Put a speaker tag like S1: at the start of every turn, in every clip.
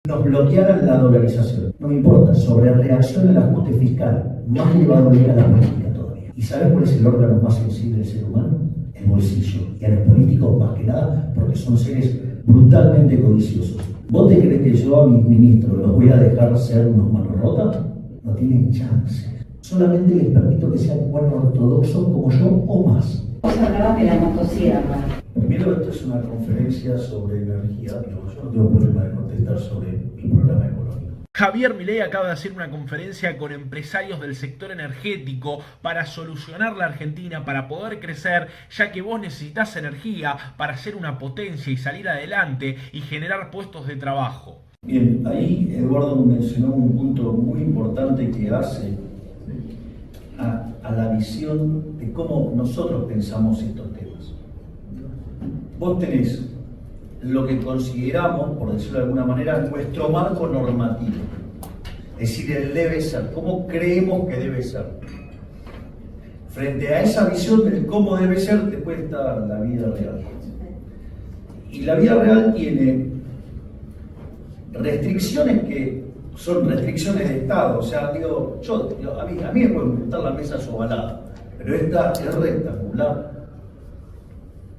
S1: nos bloquearan la dolarización. No me importa, sobre reacción al ajuste fiscal, más le va a doler a la política todavía. ¿Y sabes cuál es el órgano más sensible del ser humano? El bolsillo. Y a los políticos más que nada, porque son seres brutalmente codiciosos. ¿Vos te crees que yo a mis ministros los voy a dejar ser unos manos rotas? No tienen chance. Solamente les permito que sean buenos ortodoxos como yo o más.
S2: Vos hablabas de la motosierra.
S1: Primero, esto es una conferencia sobre energía. Yo no tengo problema de contestar sobre mi programa económico.
S3: Javier Milei acaba de hacer una conferencia con empresarios del sector energético para solucionar la Argentina, para poder crecer, ya que vos necesitas energía para ser una potencia y salir adelante y generar puestos de trabajo.
S1: Bien, ahí Eduardo mencionó un punto muy importante que hace a la visión de cómo nosotros pensamos estos temas. Vos tenés lo que consideramos, por decirlo de alguna manera, nuestro marco normativo. Es decir, el debe ser, cómo creemos que debe ser. Frente a esa visión del cómo debe ser, después está la vida real. Y la vida real tiene restricciones que son restricciones de Estado. O sea, a mí me puede gustar la mesa ovalada, pero esta es rectangular.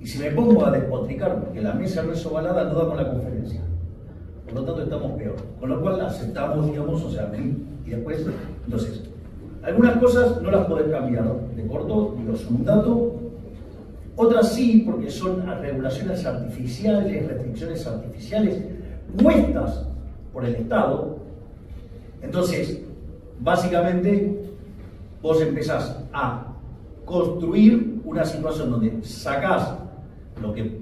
S1: Y si me pongo a despotricar porque la mesa no es ovalada, no damos la conferencia. Por lo tanto, estamos peor. Con lo cual, aceptamos, digamos, o sea, y después, entonces, algunas cosas no las podés cambiar, ¿no? De corto, digo, son un dato. Otras sí, porque son regulaciones artificiales, restricciones artificiales, puestas por el Estado. Entonces, básicamente, vos empezás a construir una situación donde sacás lo que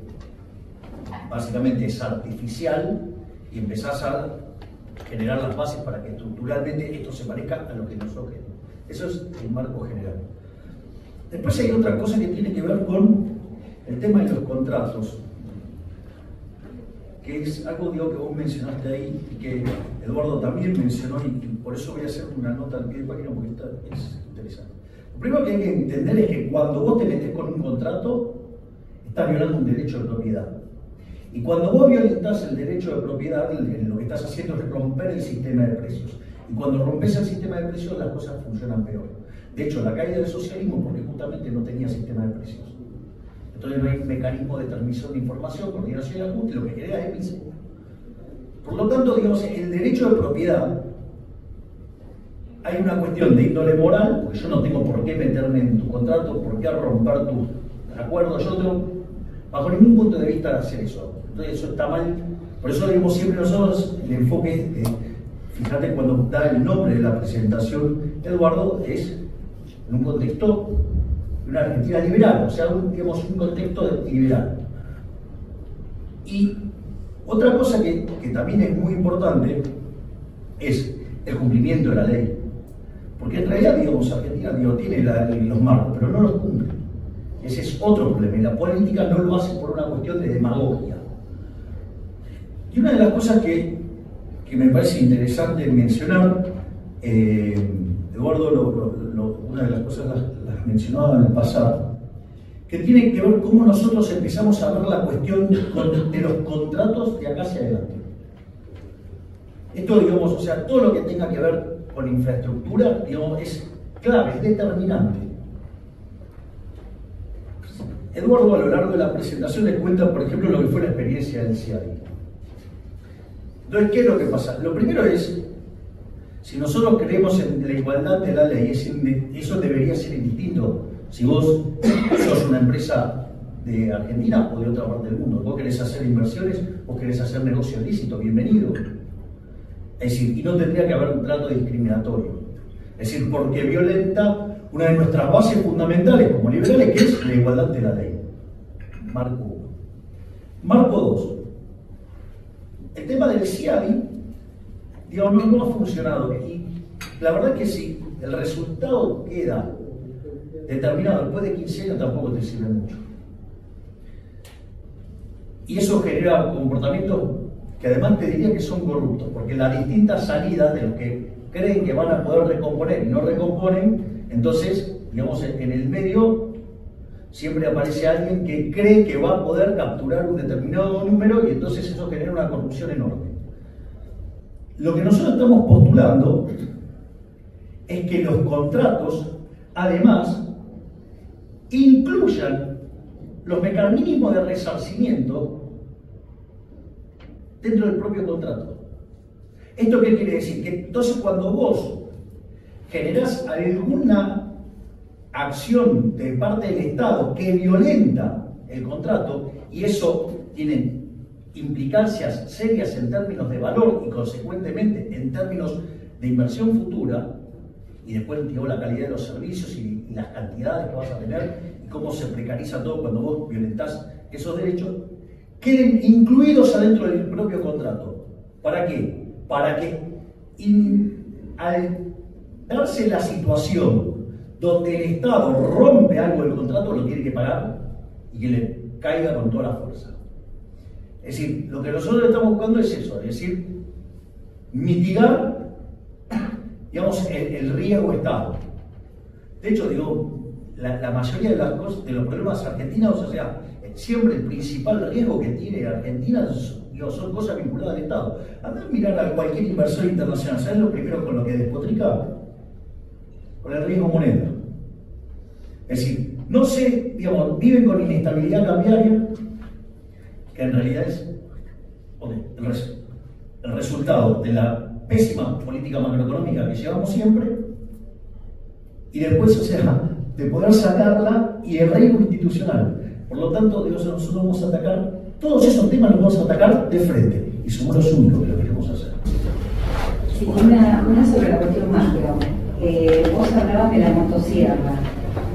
S1: básicamente es artificial y empezás a generar las bases para que estructuralmente esto se parezca a lo que nosotros queremos. Eso es el marco general. Después hay otra cosa que tiene que ver con el tema de los contratos, que es algo, digo, que vos mencionaste ahí y que Eduardo también mencionó, y por eso voy a hacer una nota al pie de página porque esta es interesante. Lo primero que hay que entender es que cuando vos te metés con un contrato, estás violando un derecho de propiedad. Y cuando vos violentás el derecho de propiedad, lo que estás haciendo es romper el sistema de precios. Y cuando rompes el sistema de precios, las cosas funcionan peor. De hecho, la caída del socialismo, porque justamente no tenía sistema de precios. Entonces no hay mecanismo de transmisión de información, coordinación y ajuste, lo que crea es mismo. Por lo tanto, digamos, el derecho de propiedad, hay una cuestión de índole moral, porque yo no tengo por qué meterme en tu contrato, por qué romper tu acuerdo, yo no tengo bajo ningún punto de vista hacer eso. Entonces eso está mal, por eso digamos siempre nosotros el enfoque, fíjate cuando da el nombre de la presentación, Eduardo, es en un contexto de una Argentina liberal, o sea, digamos un contexto liberal. Y otra cosa que también es muy importante es el cumplimiento de la ley. Porque en realidad, digamos, Argentina tiene los marcos, pero no los cumple. Ese es otro problema. Y la política no lo hace por una cuestión de demagogia. Y una de las cosas que me parece interesante mencionar, Eduardo, una de las cosas las mencionaba en el pasado, que tiene que ver cómo nosotros empezamos a ver la cuestión de los contratos de acá hacia adelante. Esto, digamos, o sea, todo lo que tenga que ver con infraestructura, digamos, es clave, es determinante. Eduardo, a lo largo de la presentación, les cuenta, por ejemplo, lo que fue la experiencia del CIADI. Entonces, ¿qué es lo que pasa? Lo primero es, si nosotros creemos en la igualdad de la ley, eso debería ser indistinto. Si vos sos una empresa de Argentina o de otra parte del mundo, vos querés hacer inversiones, vos querés hacer negocio lícito, bienvenido. Es decir, y no tendría que haber un trato discriminatorio. Es decir, porque violenta una de nuestras bases fundamentales como liberales, que es la igualdad de la ley. Marco 1. Marco 2. El tema del CIADI, digamos, no ha funcionado. Y la verdad es que si el resultado queda determinado después de 15 años, tampoco te sirve mucho. Y eso genera comportamientos que además te diría que son corruptos, porque las distintas salidas de los que creen que van a poder recomponer y no recomponen, entonces, digamos, en el medio siempre aparece alguien que cree que va a poder capturar un determinado número y entonces eso genera una corrupción enorme. lo que nosotros estamos postulando es que los contratos, además, incluyan los mecanismos de resarcimiento dentro del propio contrato. ¿Esto qué quiere decir? Que entonces cuando vos generás alguna acción de parte del Estado que violenta el contrato, y eso tiene implicancias serias en términos de valor y consecuentemente en términos de inversión futura, y después digo, la calidad de los servicios y las cantidades que vas a tener y cómo se precariza todo cuando vos violentás esos derechos, queden incluidos adentro del propio contrato. ¿Para qué? Para que al darse la situación donde el Estado rompe algo del contrato, lo tiene que pagar y que le caiga con toda la fuerza. Es decir, lo que nosotros estamos buscando es eso, es decir, mitigar, digamos, el riesgo Estado. De hecho, digo, la mayoría de las cosas, de los problemas argentinos, o sea, siempre el principal riesgo que tiene Argentina son cosas vinculadas al Estado. Andá a mirar a cualquier inversor internacional, ¿sabes lo primero con lo que despotrica? Con el riesgo moneda. Es decir, no sé, digamos, viven con inestabilidad cambiaria, que en realidad es el resultado de la pésima política macroeconómica que llevamos siempre, y después, o sea, de poder sacarla y el riesgo institucional. Por lo tanto, digo, nosotros vamos a atacar, todos esos temas los vamos a atacar de frente, y somos los únicos que lo queremos hacer.
S2: Sí, una sobre la cuestión macro. Vos hablabas de la motosierra.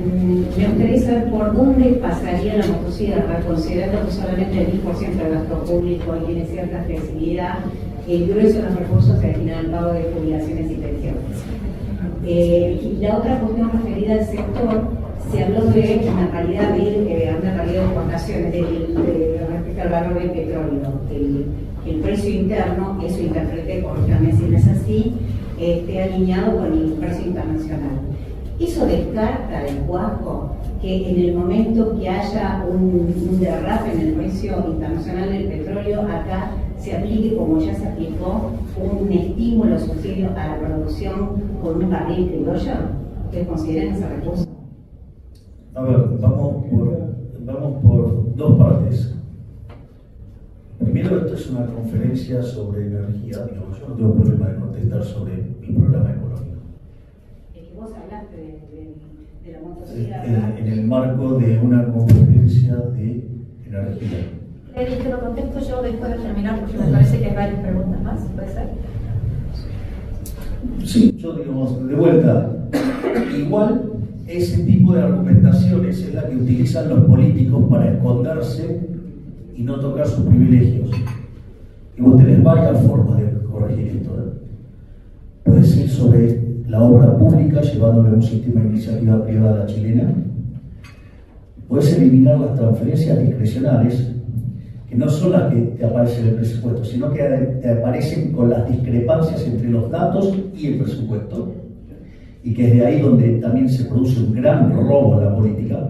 S2: Me gustaría saber por dónde pasaría la motosierra, considerando que solamente el 10% del gasto público tiene cierta flexibilidad, el grueso de los recursos se destina al pago de jubilaciones y pensiones. Y la otra cuestión referida al sector, se habló de una paridad de exportaciones respecto al valor del petróleo. El precio interno, eso interpreté, corríjame si no es así, esté alineado con el precio internacional. ¿Eso descarta del cuajo que en el momento que haya un derrape en el precio internacional del petróleo, acá se aplique, como ya se aplicó, un estímulo subsidio a la producción con un barril criollo? ¿Ustedes consideran ese recurso?
S1: A ver, vamos por dos partes. Primero, esto es una conferencia sobre energía. Digamos, yo no tengo problema de contestar sobre mi programa económico.
S2: Es que vos hablaste de la motosierra.
S1: En el marco de una conferencia de energía.
S4: Te lo contesto yo después de terminar, porque me parece que hay varias preguntas más, ¿puede ser?
S1: Sí, yo digamos, de vuelta, igual ese tipo de argumentaciones es la que utilizan los políticos para esconderse y no tocar sus privilegios. Y vos tenés varias formas de corregir esto. Puede ser sobre la obra pública, llevándole a un sistema de iniciativa privada a la chilena. Puedes eliminar las transferencias discrecionales, que no son las que te aparecen en el presupuesto, sino que te aparecen con las discrepancias entre los datos y el presupuesto, y que es de ahí donde también se produce un gran robo en la política.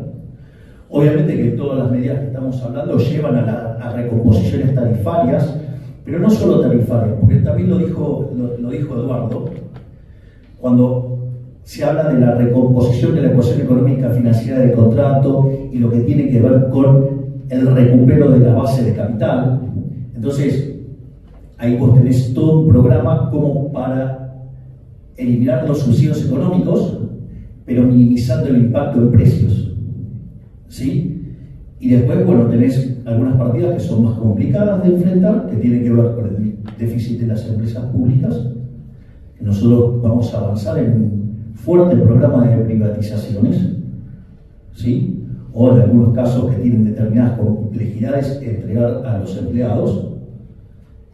S1: Obviamente que todas las medidas que estamos hablando llevan a recomposiciones tarifarias, pero no solo tarifarias, porque también lo dijo Eduardo, cuando se habla de la recomposición de la ecuación económica financiera del contrato y lo que tiene que ver con el recupero de la base de capital. Entonces, ahí vos tenés todo un programa como para eliminar los subsidios económicos, pero minimizando el impacto en precios. ¿Sí? Y después, bueno, tenés algunas partidas que son más complicadas de enfrentar, que tienen que ver con el déficit de las empresas públicas, que nosotros vamos a avanzar en un fuerte programa de privatizaciones, ¿sí? O en algunos casos que tienen determinadas complejidades, entregar a los empleados.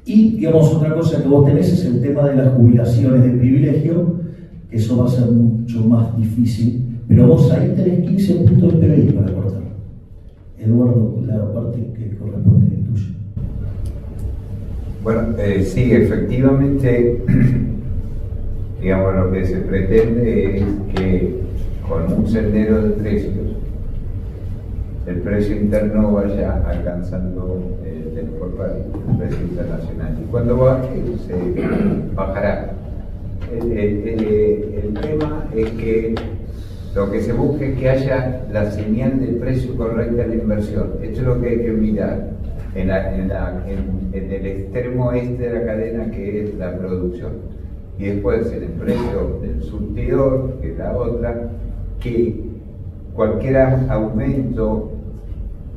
S1: Y, digamos, otra cosa que vos tenés es el tema de las jubilaciones de privilegio, que eso va a ser mucho más difícil, pero vos ahí tenés 15 puntos de PBI para cortar. Eduardo, la parte que corresponde es tuya.
S5: Bueno, sí, efectivamente, digamos, lo que se pretende es que con un sendero de precios, el precio interno vaya alcanzando el precio internacional. Y cuando baje, se bajará. El tema es que lo que se busca es que haya la señal de precio correcta de la inversión. Esto es lo que hay que mirar en el extremo este de la cadena, que es la producción. Y después en el precio del surtidor, que es la otra, que cualquier aumento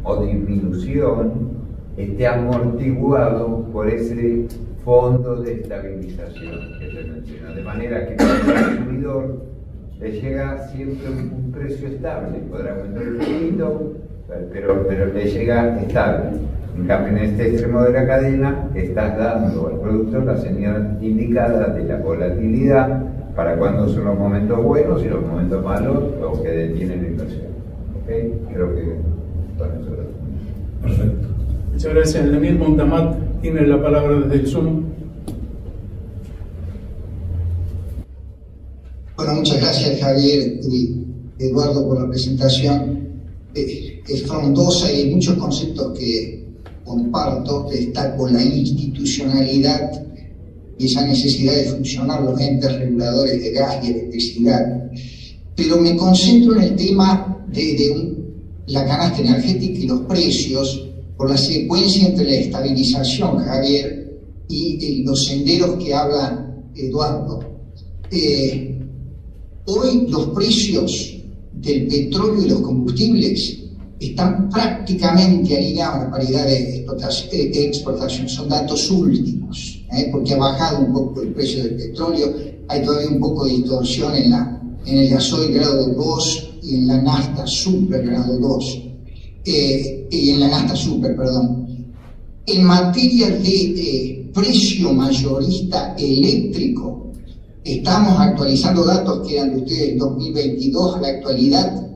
S5: o disminución esté amortiguado por ese fondo de estabilización que se menciona, de manera que al consumidor le llega siempre un precio estable, podrá aumentar un poquito, pero le llega estable. En cambio, en este extremo de la cadena estás dando al productor la señal indicada de la volatilidad para cuando son los momentos buenos y los momentos malos, los que detienen la inversión. ¿Okay? Creo que con eso lo...
S1: Perfecto.
S6: Muchas gracias. Daniel Montamat tiene la palabra desde el Zoom.
S7: Bueno, muchas gracias Javier y Eduardo por la presentación. Es frondosa y hay muchos conceptos que comparto. Destaco la institucionalidad y esa necesidad de funcionar los entes reguladores de gas y electricidad. Pero me concentro en el tema de la canasta energética y los precios, por la secuencia entre la estabilización, Javier, y los senderos que habla Eduardo. Hoy los precios del petróleo y los combustibles están prácticamente alineados a la paridad de exportación. Son datos últimos, porque ha bajado un poco el precio del petróleo. Hay todavía un poco de distorsión en el gasoil grado 2 y en la nafta super grado 2. Y en la nafta super, perdón. En materia de precio mayorista eléctrico, estamos actualizando datos que eran de ustedes en 2022 a la actualidad,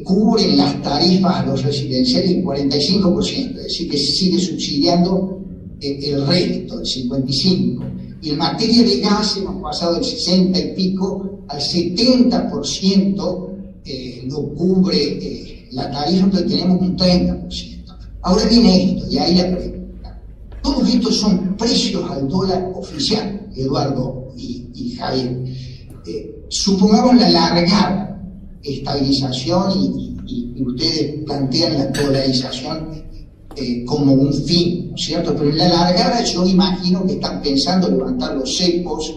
S7: cubren las tarifas a los residenciales en 45%, es decir, que se sigue subsidiando el resto, el 55%. Y en materia de gas hemos pasado del 60 y pico al 70%, lo cubre la tarifa, entonces tenemos un 30%. Ahora viene esto, y ahí la pregunta. Todos estos son precios al dólar oficial, Eduardo y Javier. Supongamos la largada estabilización y ustedes plantean la polarización como un fin, ¿no es cierto? Pero en la largada yo imagino que están pensando levantar los cepos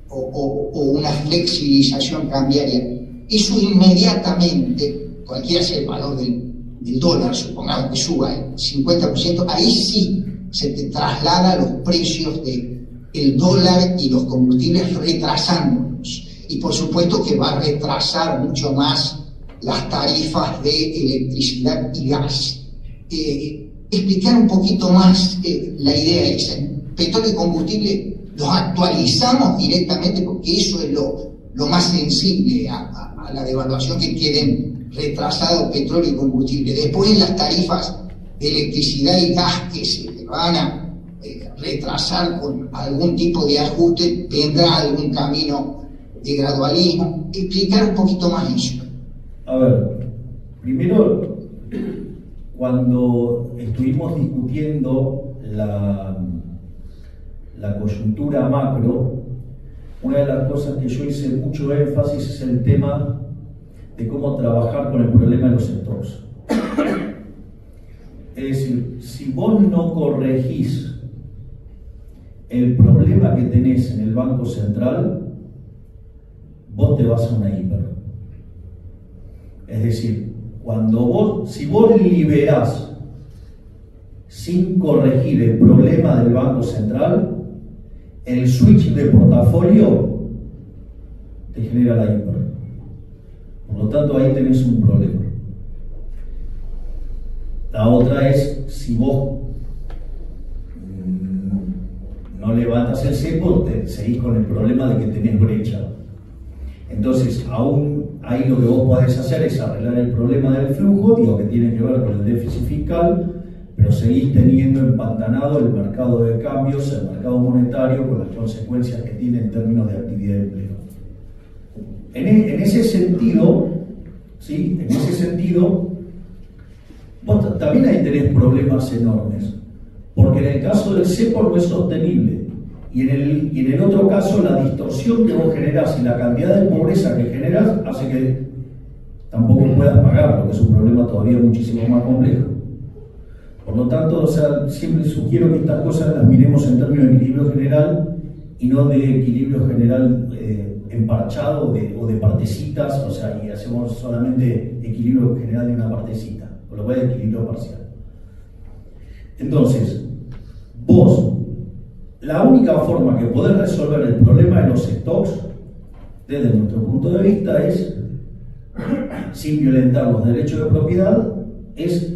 S7: o una flexibilización cambiaria. Eso inmediatamente, cualquiera sea el valor del dólar, supongamos que suba el 50%, ahí sí se te traslada los precios del dólar y los combustibles retrasándolos. Y por supuesto que va a retrasar mucho más las tarifas de electricidad y gas. Explicar un poquito más la idea esa. Petróleo y combustible los actualizamos directamente porque eso es lo más sensible a la devaluación, que queden retrasados petróleo y combustible. Después las tarifas de electricidad y gas que se van a retrasar con algún tipo de ajuste, vendrá algún camino de gradualismo. Explicar un poquito más eso.
S1: A ver, primero, cuando estuvimos discutiendo la coyuntura macro, una de las cosas que yo hice mucho énfasis es el tema de cómo trabajar con el problema de los sectores. Es decir, si vos no corregís el problema que tenés en el Banco Central, vos te vas a una hiper. Es decir, si vos liberás sin corregir el problema del Banco Central, el switch de portafolio te genera la hiper. Por lo tanto, ahí tenés un problema. La otra es, si vos no levantas el cepo, te seguís con el problema de que tenés brecha. Entonces, aún ahí lo que vos podés hacer es arreglar el problema del flujo, digo, que tiene que ver con el déficit fiscal, pero seguís teniendo empantanado el mercado de cambios, el mercado monetario, con las consecuencias que tiene en términos de actividad de empleo. En ese sentido, ¿sí? En ese sentido, vos también ahí tenés problemas enormes, porque en el caso del cepo no es sostenible, y en el otro caso la distorsión que vos generás y la cantidad de pobreza que generás hace que tampoco puedas pagar, porque es un problema todavía muchísimo más complejo. Por lo tanto, o sea, siempre sugiero que estas cosas las miremos en términos de equilibrio general y no de equilibrio general emparchado o de partecitas, o sea, y hacemos solamente equilibrio general de una partecita, con lo cual es equilibrio parcial. Entonces, vos, la única forma que podés resolver el problema de los stocks, desde nuestro punto de vista, es, sin violentar los derechos de propiedad, es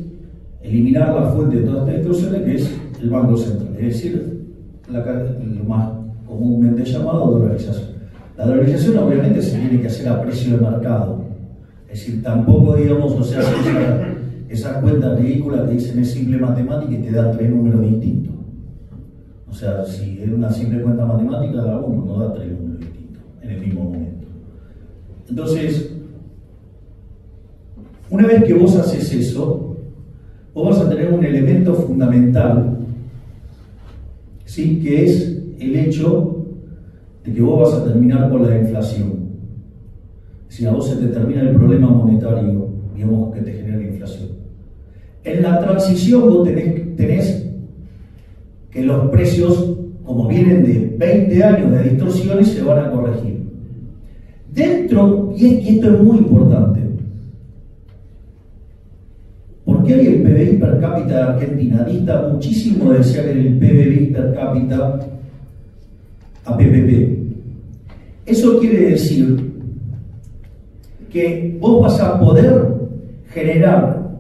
S1: eliminar la fuente de todas estas distorsiones, que es el Banco Central, es decir, lo más comúnmente llamado dolarización. La dolarización obviamente se tiene que hacer a precio de mercado, es decir, tampoco digamos, o sea, esas cuentas ridículas que dicen es simple matemática y te dan 3 números distintos. O sea, si es una simple cuenta matemática, da uno, no da 3 números distintos en el mismo momento. Entonces, una vez que vos haces eso, vos vas a tener un elemento fundamental, ¿sí? Que es el hecho de que vos vas a terminar con la inflación. Si a vos se te termina el problema monetario, digamos, que te genera la inflación. En la transición vos tenés que los precios, como vienen de 20 años de distorsiones, se van a corregir. Dentro, y esto es muy importante, porque hoy el PBI per cápita de Argentina dista muchísimo de desear el PBI per cápita a PPP. Eso quiere decir que vos vas a poder generar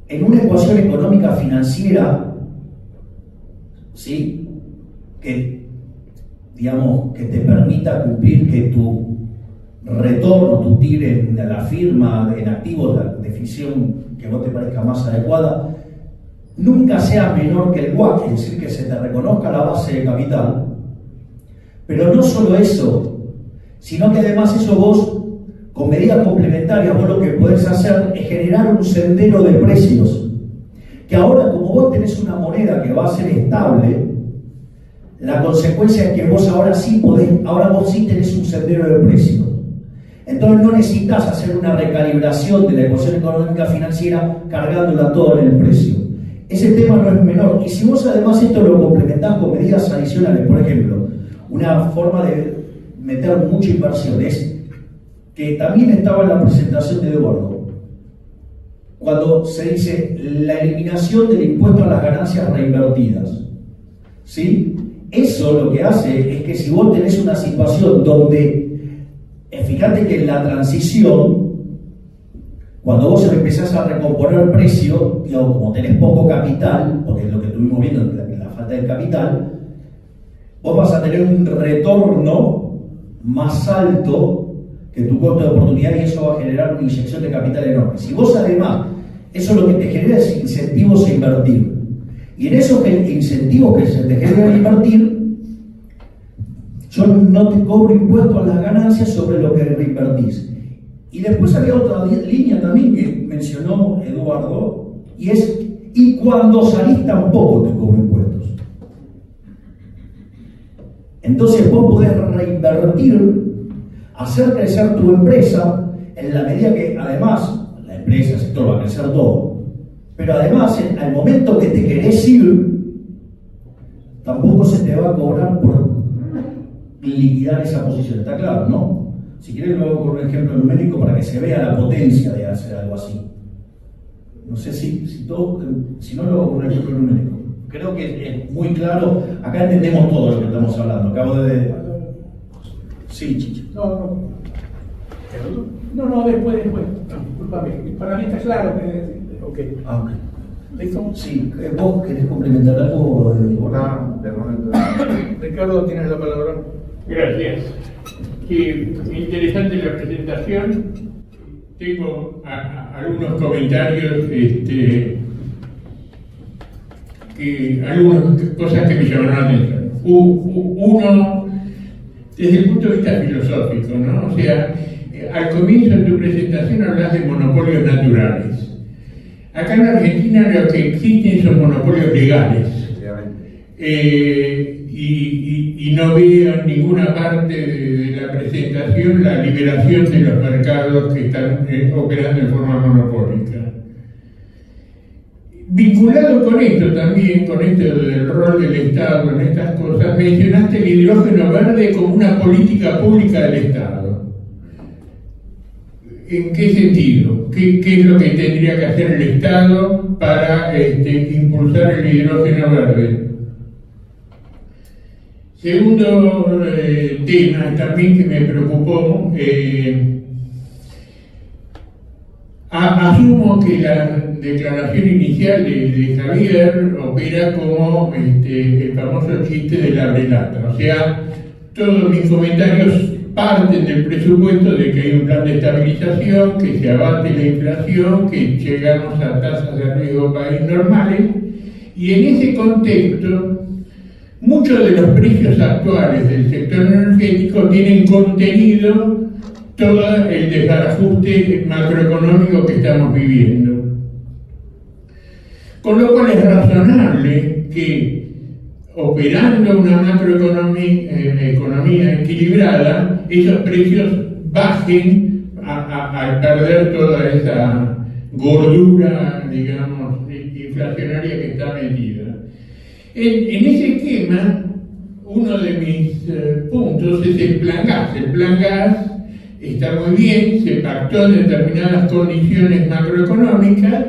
S1: en una ecuación económica financiera, ¿sí? Que, digamos, que te permita cumplir que tu retorno, tu TIR en la firma, en activos, la definición que vos te parezca más adecuada, nunca sea menor que el WACC, es decir, que se te reconozca la base de capital. Pero no solo eso, sino que además eso vos, con medidas complementarias, vos lo que podés hacer es generar un sendero de precios, que ahora, como vos tenés una moneda que va a ser estable, la consecuencia es que vos ahora sí vos sí tenés un sendero de precios. Entonces no necesitas hacer una recalibración de la ecuación económica financiera cargándola todo en el precio. Ese tema no es menor. Y si vos además esto lo complementás con medidas adicionales, por ejemplo, una forma de meter mucha inversión es que también estaba en la presentación de Eduardo, cuando se dice la eliminación del impuesto a las ganancias reinvertidas. ¿Sí? Eso lo que hace es que si vos tenés una situación donde, fíjate que en la transición, cuando vos empezás a recomponer precio, digamos, como tenés poco capital, porque es lo que estuvimos viendo en la falta de capital, vos vas a tener un retorno más alto que tu costo de oportunidad y eso va a generar una inyección de capital enorme. Si vos además, eso lo que te genera es incentivos a invertir. Y en esos incentivos que se te generan a invertir, yo no te cobro impuestos a las ganancias sobre lo que reinvertís. Y después había otra línea también que mencionó Eduardo, y es, y cuando salís tampoco te cobro impuestos. Entonces vos podés reinvertir, hacer crecer tu empresa, en la medida que además la empresa, el sector va a crecer todo. Pero además, al momento que te querés ir, tampoco se te va a cobrar por liquidar esa posición. ¿Está claro, no? Si quieres, lo hago con un ejemplo numérico para que se vea la potencia de hacer algo así. No sé si no lo hago con un ejemplo numérico. Creo que es muy claro. Acá entendemos todo lo que estamos hablando. Acabo de... Sí, Chicha.
S6: No, después. No, discúlpame. Para mí está claro. Ok.
S1: Ah, ok.
S6: ¿Listo?
S1: Sí, ¿vos querés complementar algo?
S5: No, de momento no.
S6: Ricardo, tienes la palabra.
S8: Gracias. Qué interesante la presentación. Tengo algunos comentarios, algunas cosas que me llamaron la atención. Uno, desde el punto de vista filosófico, ¿no? O sea, al comienzo de tu presentación hablas de monopolios naturales. Acá en Argentina lo que existen son monopolios legales. Y y no veo en ninguna parte de la presentación la liberación de los mercados que están operando en forma monopólica. Vinculado con esto también, con esto del rol del Estado en estas cosas, mencionaste el hidrógeno verde como una política pública del Estado. ¿En qué sentido? ¿Qué es lo que tendría que hacer el Estado para impulsar el hidrógeno verde? Segundo tema también que me preocupó, asumo que la declaración inicial de Javier opera como el famoso chiste de la relata, o sea, todos mis comentarios parten del presupuesto de que hay un plan de estabilización, que se abate la inflación, que llegamos a tasas de riesgo país normales, y en ese contexto muchos de los precios actuales del sector energético tienen contenido todo el desbarajuste macroeconómico que estamos viviendo. Con lo cual es razonable que, operando una macroeconomía equilibrada, esos precios bajen al perder toda esa gordura, digamos, inflacionaria que está metida. En ese esquema, uno de mis puntos es el plan gas. El plan gas está muy bien, se pactó en determinadas condiciones macroeconómicas,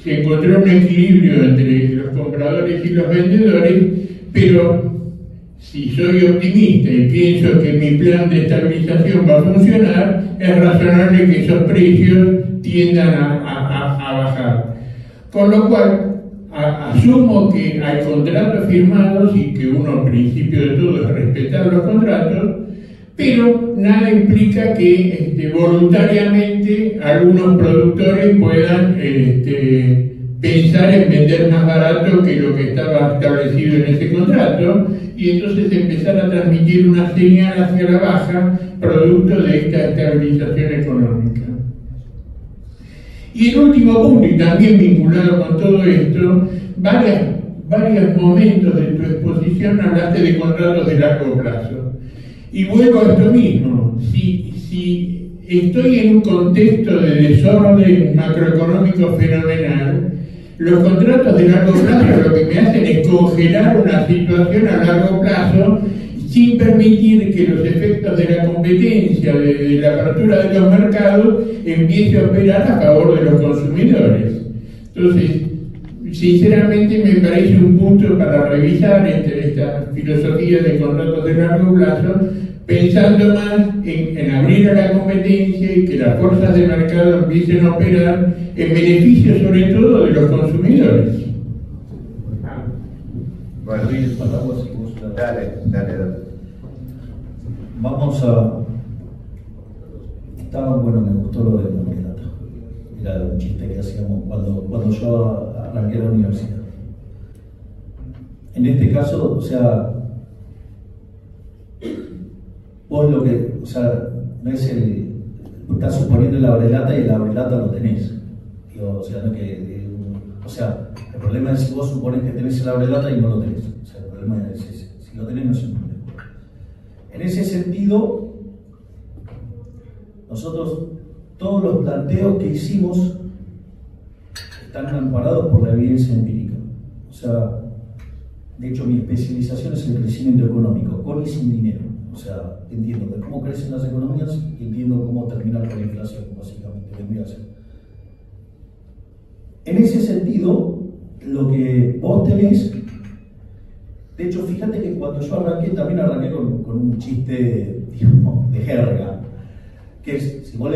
S8: se encontró un equilibrio entre los compradores y los vendedores, pero si soy optimista y pienso que mi plan de estabilización va a funcionar, es razonable que esos precios tiendan a bajar. Con lo cual, asumo que hay contratos firmados y que uno, principio de todo, es respetar los contratos, pero nada implica que voluntariamente algunos productores puedan pensar en vender más barato que lo que estaba establecido en ese contrato y entonces empezar a transmitir una señal hacia la baja producto de esta estabilización económica. Y el último punto, y también vinculado con todo esto, varios momentos de tu exposición hablaste de contratos de largo plazo. Y vuelvo a esto mismo, si estoy en un contexto de desorden macroeconómico fenomenal, los contratos de largo plazo lo que me hacen es congelar una situación a largo plazo sin permitir que los efectos de la competencia, de la apertura de los mercados, empiece a operar a favor de los consumidores. Entonces, sinceramente me parece un punto para revisar esta filosofía de contratos de largo plazo, pensando más en abrir a la competencia y que las fuerzas de mercado empiecen a operar en beneficio sobre todo de los consumidores.
S5: Bueno, dale.
S1: Vamos a... Estaba bueno, me gustó lo de la relata. Era un chiste que hacíamos cuando yo arranqué la universidad. En este caso, o sea, vos lo que, o sea, no es estás suponiendo la relata y la relata lo tenés. Digo, o sea, no que, o sea, el problema es si vos supones que tenés la relata y no lo tenés. O sea, el problema es ese. Si lo tenés no es un problema. En ese sentido, nosotros, todos los planteos que hicimos están amparados por la evidencia empírica. O sea, de hecho, mi especialización es el crecimiento económico, con y sin dinero. O sea, entiendo de cómo crecen las economías y entiendo cómo terminar con la inflación, básicamente, vendría a ser. En ese sentido, lo que vos tenés, de hecho, fíjate que cuando yo arranqué, también arranqué con un chiste, digamos, de jerga, que es, si vos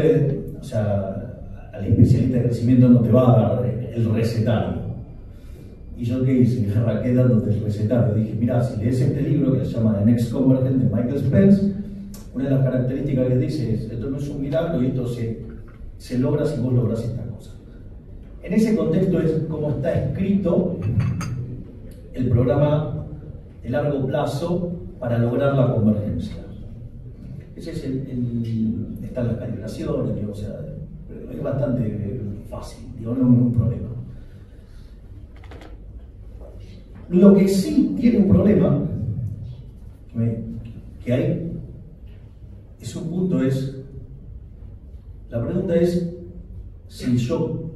S1: o sea, al especialista de crecimiento no te va a dar el recetario. Y yo qué hice, arranqué dándote el recetario. Dije, mira, si lees este libro que se llama The Next Convergence de Michael Spence, una de las características que dice es, esto no es un milagro y esto se logra si vos lográs esta cosa. En ese contexto es como está escrito el programa de largo plazo para lograr la convergencia. Ese es están las calibraciones, digo, o sea, es bastante fácil, digo, no es un problema. Lo que sí tiene un problema que hay, es un punto, la pregunta es si yo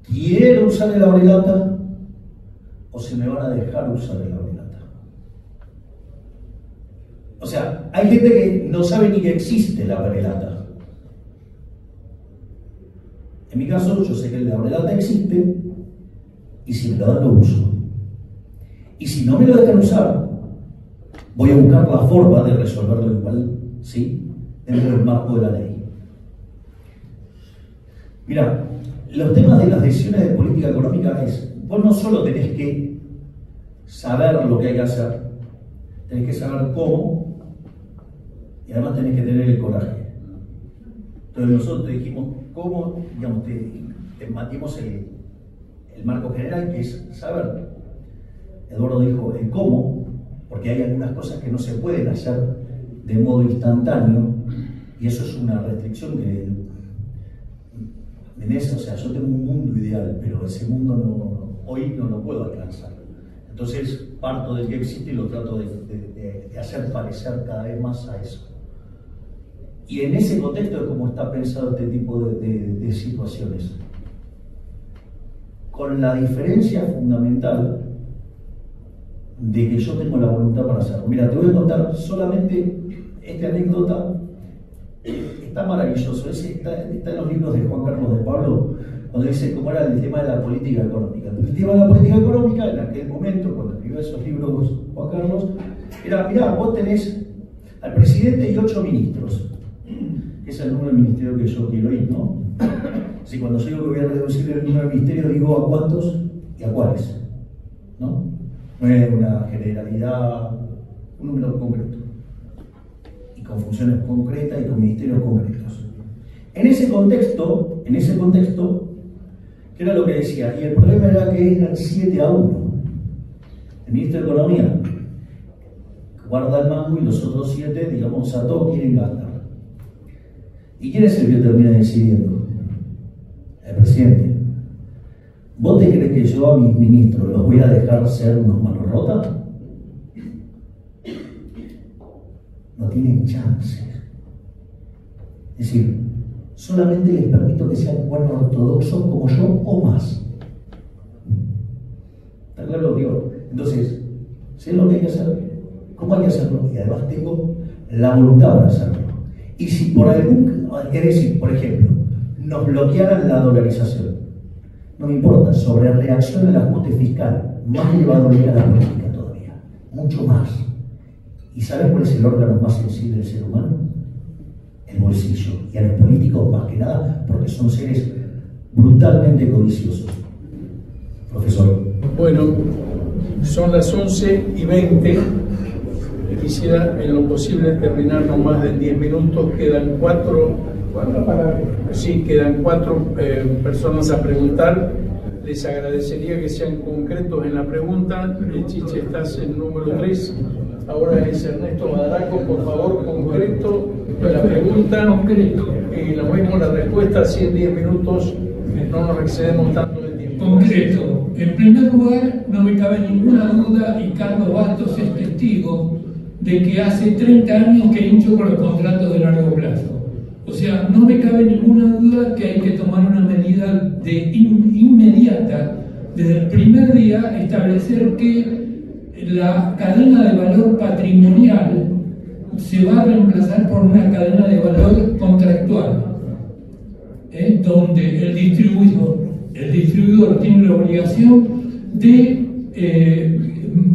S1: quiero usar el abrelata o si me van a dejar usar el abrelata. O sea, hay gente que no sabe ni que existe la abrelata. En mi caso, yo sé que la abrelata existe y si me lo dan lo uso. Y si no me lo dejan usar, voy a buscar la forma de resolverlo igual, ¿sí? Dentro del marco de la ley. Mira, los temas de las decisiones de política económica vos no solo tenés que saber lo que hay que hacer, tenés que saber cómo, y además tenés que tener el coraje. Entonces nosotros te dijimos cómo, digamos, te matimos el marco general, que es saber. Eduardo dijo el cómo, porque hay algunas cosas que no se pueden hacer de modo instantáneo, y eso es una restricción que o sea, yo tengo un mundo ideal, pero ese mundo hoy no lo puedo alcanzar. Entonces parto del que existe y lo trato de hacer parecer cada vez más a eso. Y en ese contexto es como está pensado este tipo de situaciones. Con la diferencia fundamental de que yo tengo la voluntad para hacerlo. Mira, te voy a contar solamente esta anécdota. Está maravilloso, está en los libros de Juan Carlos de Pablo, cuando dice cómo era el tema de la política económica. El tema de la política económica, en aquel momento, cuando escribió esos libros Juan Carlos, era, mirá, vos tenés al presidente y 8 ministros. Ese es el número de ministerios que yo quiero ir, ¿no? Si cuando yo digo que voy a reducir el número de ministerios, digo a cuántos y a cuáles, ¿no? No es una generalidad, un número concreto. Con funciones concretas y con ministerios concretos. En ese contexto, ¿qué era lo que decía? Y el problema era que eran 7-1. El ministro de Economía guarda el mango y los otros 7, digamos, a todos quieren gastar. ¿Y quién es el que termina decidiendo? El presidente. ¿Vos te crees que yo a mis ministros los voy a dejar ser unos manos rotas? No tienen chances. Es decir, solamente les permito que sean buenos ortodoxos como yo o más. ¿Está claro? Digo, entonces, sé lo que hay que hacer, cómo hay que hacerlo, y además tengo la voluntad para hacerlo. Y si por es decir, por ejemplo, nos bloquearan la dolarización, no me importa, sobre reacción al ajuste fiscal, más le va a doler a la política todavía, mucho más. ¿Y sabes cuál es el órgano más sensible del ser humano? El bolsillo. Y a los políticos más que nada porque son seres brutalmente codiciosos. Profesor.
S6: Bueno, son las 11:20. Quisiera en lo posible terminar no más de 10 minutos. Quedan cuatro personas a preguntar. Les agradecería que sean concretos en la pregunta. Chiche, estás en número 3. Ahora es Ernesto Madaraco, por favor, concreto la pregunta. Lo mismo la respuesta, así en 10 minutos no nos excedemos tanto de tiempo.
S9: Concreto. En primer lugar, no me cabe ninguna duda, y Carlos Bastos es testigo, de que hace 30 años que hincho con los contratos de largo plazo. O sea, no me cabe ninguna duda que hay que tomar una medida inmediata, desde el primer día, establecer que la cadena de valor patrimonial se va a reemplazar por una cadena de valor contractual, donde el distribuidor tiene la obligación de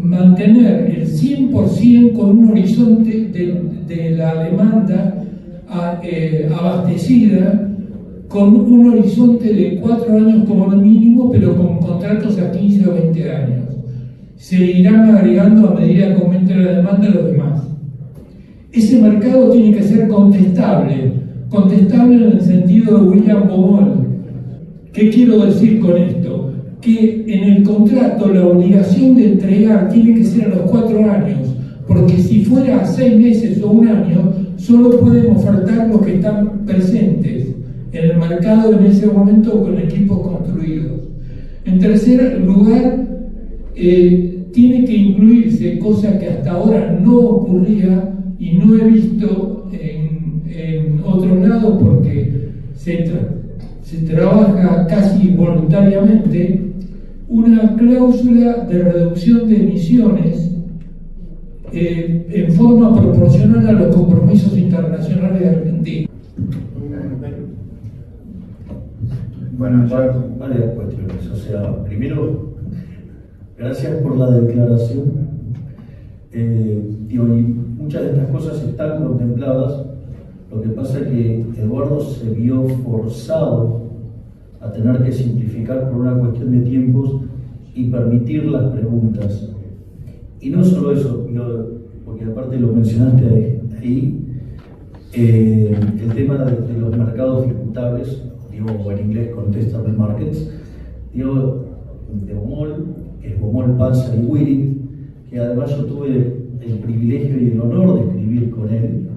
S9: mantener el 100% con un horizonte de la demanda abastecida, con un horizonte de 4 años como mínimo, pero con contratos a 15 o 20 años. Se irán agregando a medida que aumente la demanda los demás. Ese mercado tiene que ser contestable en el sentido de William Baumol. ¿Qué quiero decir con esto? Que en el contrato la obligación de entregar tiene que ser a los 4 años, porque si fuera a 6 meses o 1 año, solo pueden ofertar los que están presentes en el mercado en ese momento con equipos construidos. En tercer lugar, tiene que incluirse, cosa que hasta ahora no ocurría y no he visto en otros lados porque se trabaja casi voluntariamente, una cláusula de reducción de emisiones en forma proporcional a los compromisos internacionales de Argentina.
S5: Bueno,
S1: varias cuestiones. O sea, primero, gracias por la declaración. Y muchas de estas cosas están contempladas. Lo que pasa es que Eduardo se vio forzado a tener que simplificar por una cuestión de tiempos y permitir las preguntas. Y no solo eso, porque aparte lo mencionaste ahí, el tema de los mercados ejecutables, o en inglés contestable markets, de Bomol, que es Bomol, Panzer y Willing, que además yo tuve el privilegio y el honor de escribir con él,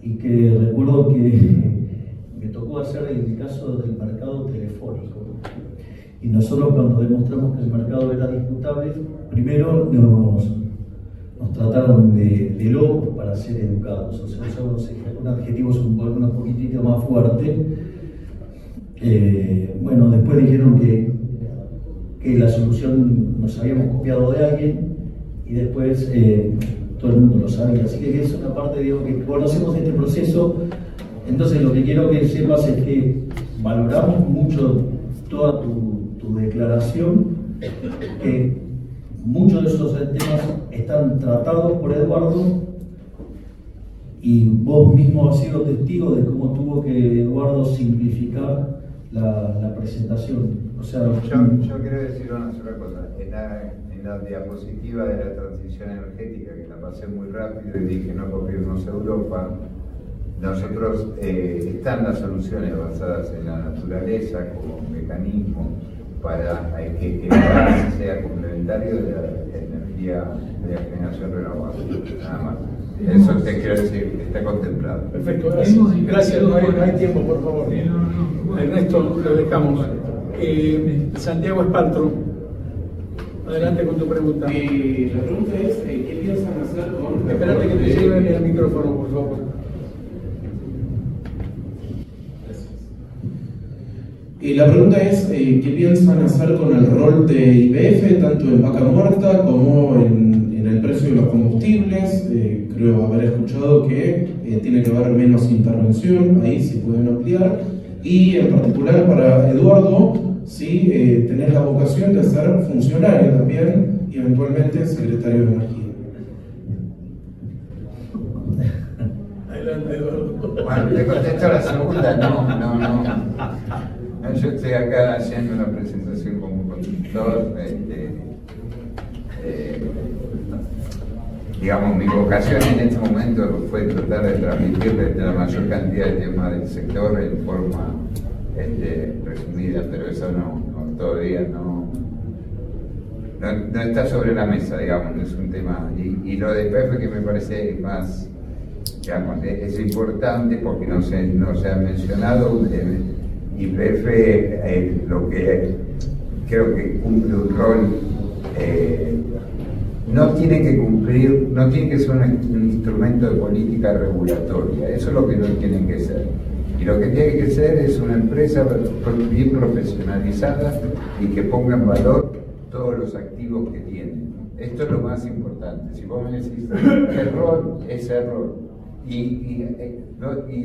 S1: y que recuerdo que me tocó hacer el caso del mercado telefónico. Y nosotros, cuando demostramos que el mercado era disputable, primero nos trataron de locos para ser educados, o sea, usamos un adjetivo un poquitito más fuerte. Bueno, después dijeron que la solución nos habíamos copiado de alguien y después todo el mundo lo sabía. Así que es una parte, digo, que conocemos este proceso. Entonces lo que quiero que sepas es que valoramos mucho toda tu declaración, que muchos de esos temas están tratados por Eduardo y vos mismo has sido testigo de cómo tuvo que Eduardo simplificar la presentación. O sea,
S5: yo quiero decir una sola cosa. En la diapositiva de la transición energética, que la pasé muy rápido y dije no copiarnos a Europa, nosotros están las soluciones basadas en la naturaleza como mecanismo para que el gas sea complementario de la energía de la generación renovable. Nada más. Eso te quiero decir, está contemplado.
S6: Perfecto, gracias. Gracias, no hay tiempo, por favor. Ernesto, lo dejamos. Santiago Espaltro, adelante con tu pregunta.
S10: La pregunta es, ¿qué piensan hacer con...
S6: Espérate que te lleven el micrófono, por favor.
S10: La pregunta es, ¿qué piensan hacer con el rol de YPF, tanto en vaca muerta como en el precio de los combustibles? Creo haber escuchado que tiene que haber menos intervención, ahí si pueden ampliar. Y en particular para Eduardo, si tenés la vocación de ser funcionario también y eventualmente secretario de Energía.
S6: Adelante, Eduardo.
S5: Bueno, te contesto la segunda, no. Yo estoy acá haciendo una presentación como conductor. Digamos, mi vocación en este momento fue tratar de transmitirle la mayor cantidad de temas del sector en forma resumida, pero eso todavía no está sobre la mesa, digamos, no es un tema. Y lo de YPF, que me parece más, digamos, es importante porque no se ha mencionado. YPF lo que creo que cumple un rol, no tiene que ser un instrumento de política regulatoria, eso es lo que no tiene que ser. Y lo que tiene que ser es una empresa bien profesionalizada y que ponga en valor todos los activos que tiene. Esto es lo más importante. Si vos me decís, error es error. Y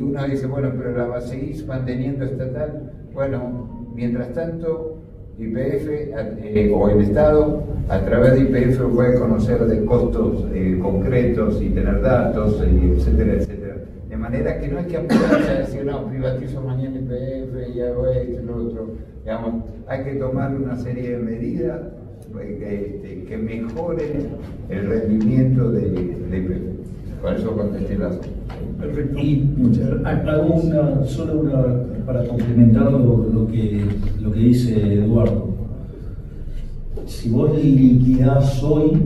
S5: uno dice, bueno, pero la seguís manteniendo estatal. Bueno, mientras tanto, YPF o el Estado, a través de YPF puede conocer de costos concretos y tener datos, etcétera, etcétera. De manera que no hay que apurarse a decir, no, privatizo mañana YPF y hago esto y lo otro. Digamos, hay que tomar una serie de medidas que mejoren el rendimiento de YPF. Por eso contesté las.
S1: Perfecto. Y hago solo una para complementar lo que dice Eduardo. Si vos liquidás hoy,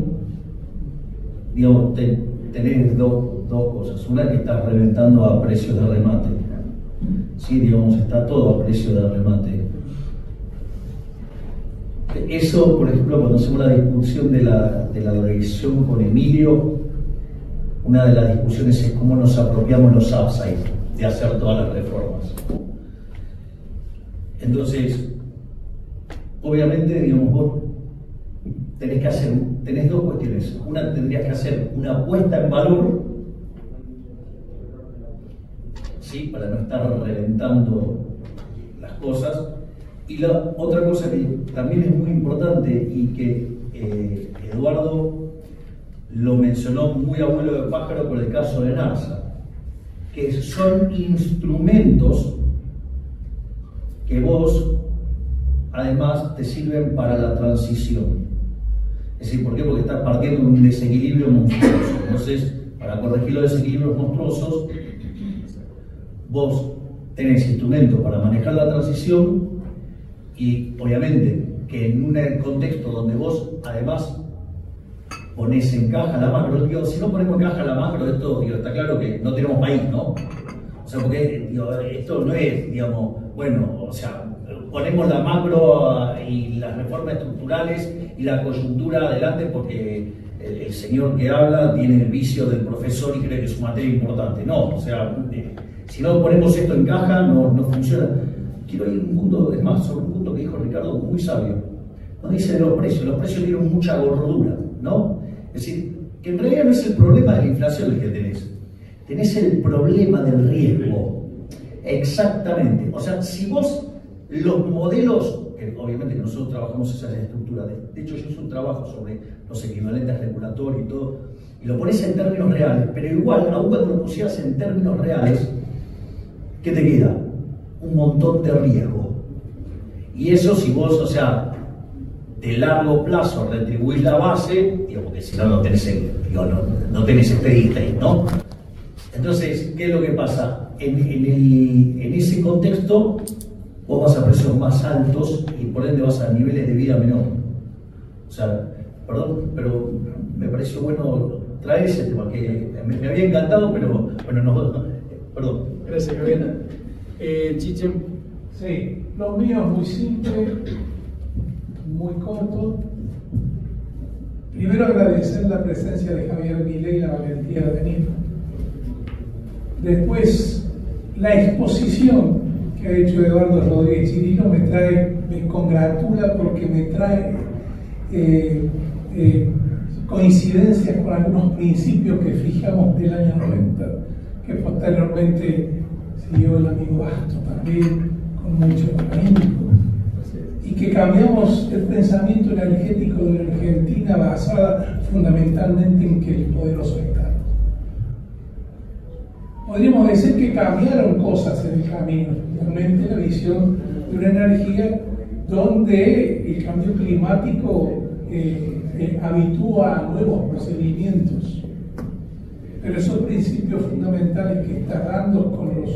S1: digamos, tenés dos cosas. Una, que estás reventando a precios de remate. Sí, digamos, está todo a precio de remate. Eso, por ejemplo, cuando hacemos la discusión de la dirección con Emilio, una de las discusiones es cómo nos apropiamos los upside de hacer todas las reformas. Entonces, obviamente, digamos, vos tenés dos cuestiones. Una, tendrías que hacer una puesta en valor, ¿sí? Para no estar reventando las cosas. Y la otra cosa que también es muy importante y que Eduardo lo mencionó muy abuelo de pájaro con el caso de NARSA, que son instrumentos que vos además te sirven para la transición. Es decir, ¿por qué? Porque estás partiendo de un desequilibrio monstruoso. Entonces, para corregir los desequilibrios monstruosos, vos tenés instrumentos para manejar la transición y obviamente que en un contexto donde vos además ponés en caja la macro, digo, si no ponemos en caja la macro, esto digo, está claro que no tenemos país, ¿no? O sea, porque digo, esto no es, digamos, bueno, o sea, ponemos la macro y las reformas estructurales y la coyuntura adelante porque el señor que habla tiene el vicio del profesor y cree que es una materia importante. No, o sea, si no ponemos esto en caja, no funciona. Quiero ir a un punto, es más, sobre un punto que dijo Ricardo muy sabio. No dice de los precios tienen mucha gordura, ¿no? Es decir, que en realidad no es el problema de la inflación el que tenés el problema del riesgo. Exactamente. O sea, si vos los modelos, que obviamente que nosotros trabajamos esa estructura, de hecho yo hice un trabajo sobre los equivalentes regulatorios y todo, y lo pones en términos reales, pero igual, aún cuando lo pusieras en términos reales, ¿qué te queda? Un montón de riesgo. Y eso si vos, o sea, de largo plazo retribuís la base, digo, porque si no, no tenés steady state, ¿no? Entonces, ¿qué es lo que pasa? En ese contexto, vos vas a precios más altos y por ende vas a niveles de vida menor. O sea, perdón, pero me pareció bueno traer ese tema, que me había encantado, pero bueno, no, perdón.
S6: Gracias, Javier. Chiche.
S9: Sí, lo mío es muy simple, muy corto. Primero agradecer la presencia de Javier Milei y la valentía de venir. Después, la exposición que ha hecho Eduardo Rodríguez Chirino me congratula porque me trae coincidencias con algunos principios que fijamos del año 90, que posteriormente siguió el amigo Basto también, con mucho cariño, y que cambiamos el pensamiento energético de la Argentina basada fundamentalmente en que el poderoso Estado. Podríamos decir que cambiaron cosas en el camino, realmente la visión de una energía donde el cambio climático habitúa a nuevos procedimientos. Pero esos principios fundamentales que está dando con los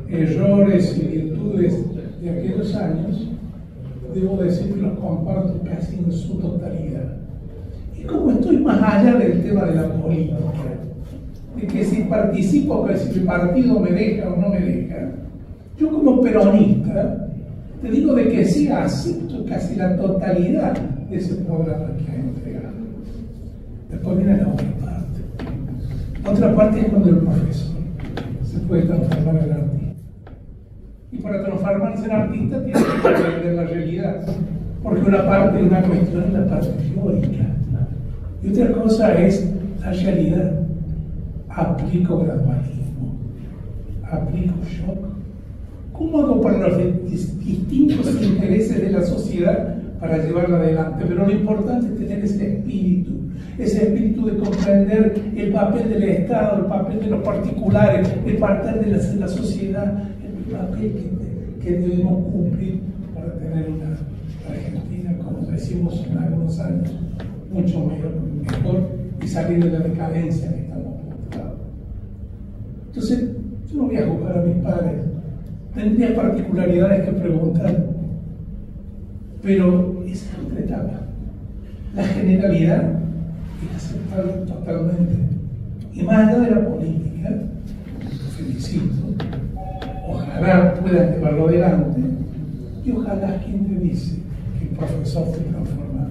S9: errores y virtudes de aquellos años, debo decir que los comparto casi en su totalidad. Y como estoy más allá del tema de la política, de que si participo, que si el partido me deja o no me deja, yo como peronista te digo de que sí acepto casi la totalidad de ese programa que ha entregado. Después viene la otra parte. La otra parte es cuando el profesor se puede transformar en artista. Y para transformarse en artista tiene que comprender la realidad, porque una parte de una cuestión es la parte teórica y otra cosa es la realidad. Aplico gradualismo, aplico shock. ¿Cómo hago para los distintos intereses de la sociedad para llevarla adelante? Pero lo importante es tener ese espíritu de comprender el papel del Estado, el papel de los particulares, el papel de la sociedad, el papel que debemos cumplir para tener una Argentina, como decimos en algunos años, mucho mejor y salir de la decadencia que estamos mostrando. Entonces, yo no voy a juzgar a mis padres, tendría particularidades que preguntar, pero esa es otra etapa. La generalidad es aceptable totalmente. Y más allá de la política, felicito, ojalá puedan llevarlo adelante, y ojalá quien te dice que profesor se transforma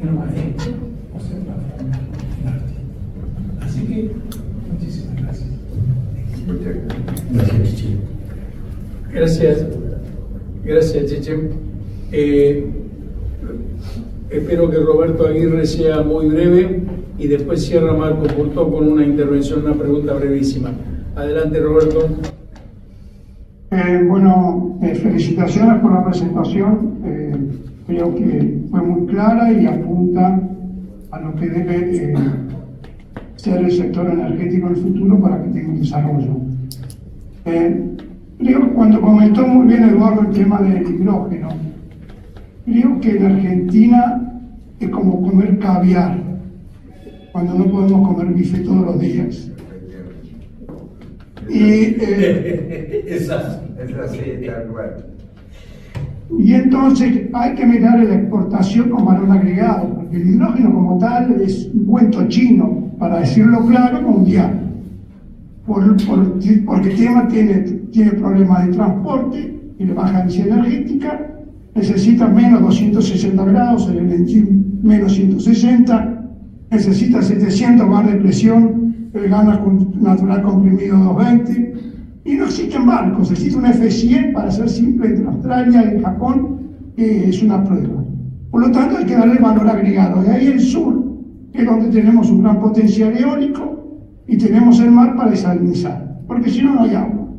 S9: en un maestro o se transforma en artista. Así que, muchísimas gracias.
S5: Muchas gracias.
S1: Gracias, Chiche.
S6: Gracias, Chiche. Espero que Roberto Aguirre sea muy breve y después cierra Marco Curtó con una intervención, una pregunta brevísima. Adelante, Roberto.
S11: Felicitaciones por la presentación. Creo que fue muy clara y apunta a lo que debe ser el sector energético en el futuro para que tenga un desarrollo. Creo, cuando comentó muy bien Eduardo el tema del hidrógeno, creo que en Argentina es como comer caviar, cuando no podemos comer bife todos los días.
S5: Es así, tal cual.
S11: Y entonces hay que mirar la exportación con valor agregado, porque el hidrógeno como tal es un cuento chino, para decirlo claro, mundial. Porque el tema tiene problemas de transporte, tiene baja densidad energética, necesita menos 260 grados, menos 160, necesita 700 bar de presión, el gas natural comprimido 220, y no existen barcos, existe un F100 para ser simple entre Australia y Japón, que es una prueba. Por lo tanto hay que darle valor agregado. De ahí el sur, que es donde tenemos un gran potencial eólico, y tenemos el mar para desalinizar, porque si no, no hay agua.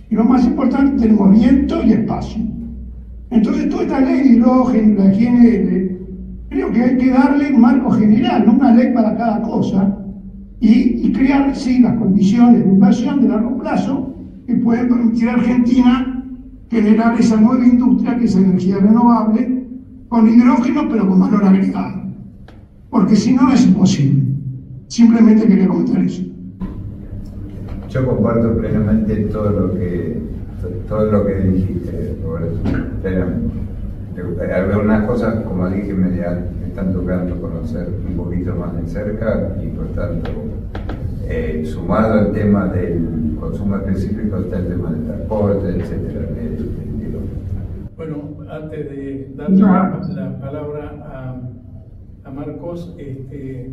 S11: Y lo más importante, tenemos viento y espacio. Entonces, toda esta ley de hidrógeno, la GNL, creo que hay que darle un marco general, no una ley para cada cosa, y crear, sí, las condiciones de inversión de largo plazo que pueden permitir a Argentina generar esa nueva industria que es energía renovable, con hidrógeno, pero con valor agregado. Porque si no, es imposible. Simplemente quería comentar eso.
S5: Yo comparto plenamente todo lo que dijiste, Roberto, plenamente. Algunas cosas, como dije, me están tocando conocer un poquito más de cerca y por tanto, sumado al tema del consumo específico, está el tema del transporte, etcétera.
S6: Bueno, antes de darle la palabra a Marcos,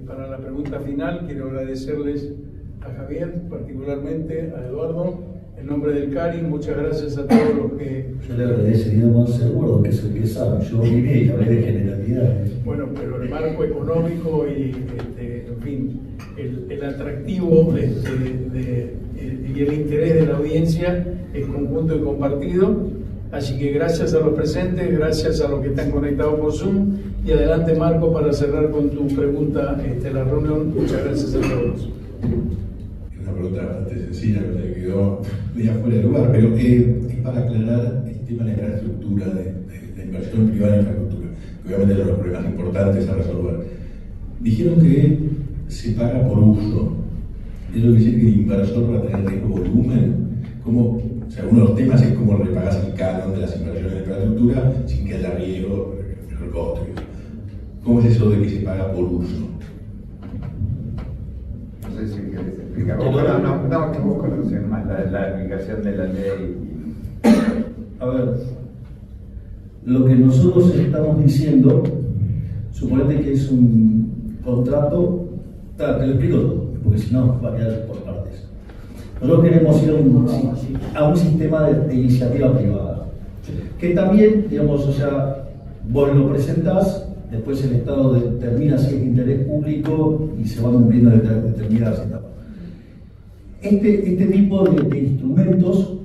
S6: para la pregunta final, quiero agradecerles a Javier, particularmente a Eduardo, en nombre del CARI, muchas gracias a todos los que...
S1: Yo le agradecería más a Eduardo, que es el que sabe. Yo vine y hablé de generalidades.
S6: Bueno, pero el marco económico y, en fin, el atractivo y el interés de la audiencia es conjunto y compartido. Así que gracias a los presentes, gracias a los que están conectados por Zoom. Y adelante, Marco, para cerrar con tu pregunta la reunión. Muchas gracias a todos.
S12: Una pregunta bastante sencilla, que se quedó media fuera de lugar, pero es para aclarar el tema de la infraestructura, de inversión privada en infraestructura, que obviamente es uno de los problemas importantes a resolver. Dijeron que se paga por uso. Eso quiere decir que el inversor va a tener riesgo volumen. ¿Cómo? O sea, uno de los temas es cómo repagas el canon de las inversiones en infraestructura sin que haya riesgo, el costo. ¿Cómo es eso de que se paga por uso?
S5: No sé si querés explicar. No, que vos conocés más la aplicación de la ley.
S1: A ver, lo que nosotros estamos diciendo, suponete que es un contrato, te lo explico todo, porque si no va a quedar por partes. Nosotros queremos ir a un sistema de iniciativa privada, que también, digamos, o sea, vos lo presentás, después el Estado determina si es de interés público y se van cumpliendo determinadas etapas. Este tipo de instrumentos,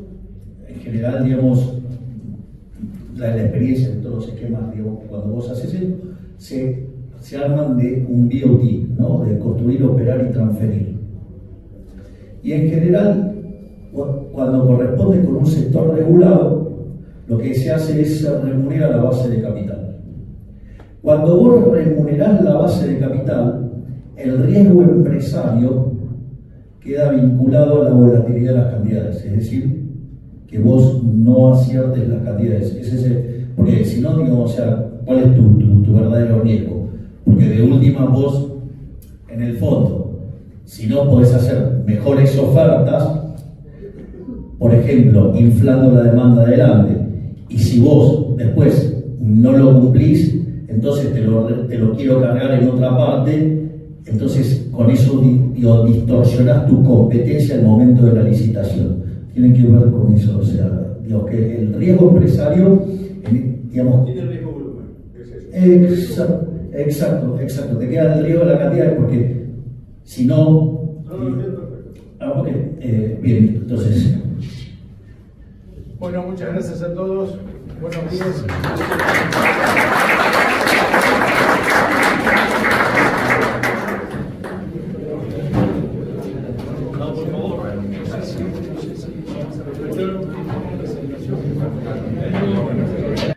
S1: en general, digamos, la experiencia de todos los esquemas, digamos, cuando vos haces esto, se arman de un BOT, ¿no? De construir, operar y transferir. Y en general, cuando corresponde con un sector regulado, lo que se hace es remunerar la base de capital. Cuando vos remunerás la base de capital, el riesgo empresario queda vinculado a la volatilidad de las cantidades, es decir, que vos no aciertes las cantidades. Porque si no, digo, o sea, ¿cuál es tu verdadero riesgo? Porque de última vos, en el fondo, si no podés hacer mejores ofertas, por ejemplo, inflando la demanda adelante, y si vos después no lo cumplís, entonces te lo quiero cargar en otra parte, entonces con eso distorsionás tu competencia al momento de la licitación. Tienen que ver con eso, o sea, digamos que el riesgo empresario, digamos...
S12: Tiene el riesgo volumen, es eso.
S1: Exacto, te queda el riesgo de la cantidad, porque si no... Ok, bien, entonces...
S6: Bueno, muchas gracias a todos. Buenos días.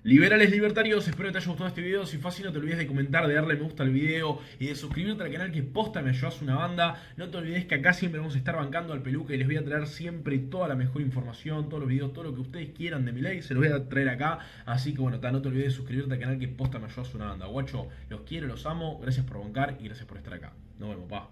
S3: Liberales libertarios, espero que te haya gustado este video. Si fue así, no te olvides de comentar, de darle me gusta al video y de suscribirte al canal, que posta me ayudas una banda. No te olvides que acá siempre vamos a estar bancando al Peluca y les voy a traer siempre toda la mejor información, todos los videos, todo lo que ustedes quieran de mi ley, se los voy a traer acá. Así que bueno, no te olvides de suscribirte al canal, que posta me ayudas una banda. Guacho, los quiero, los amo, gracias por bancar y gracias por estar acá. Nos vemos, pa.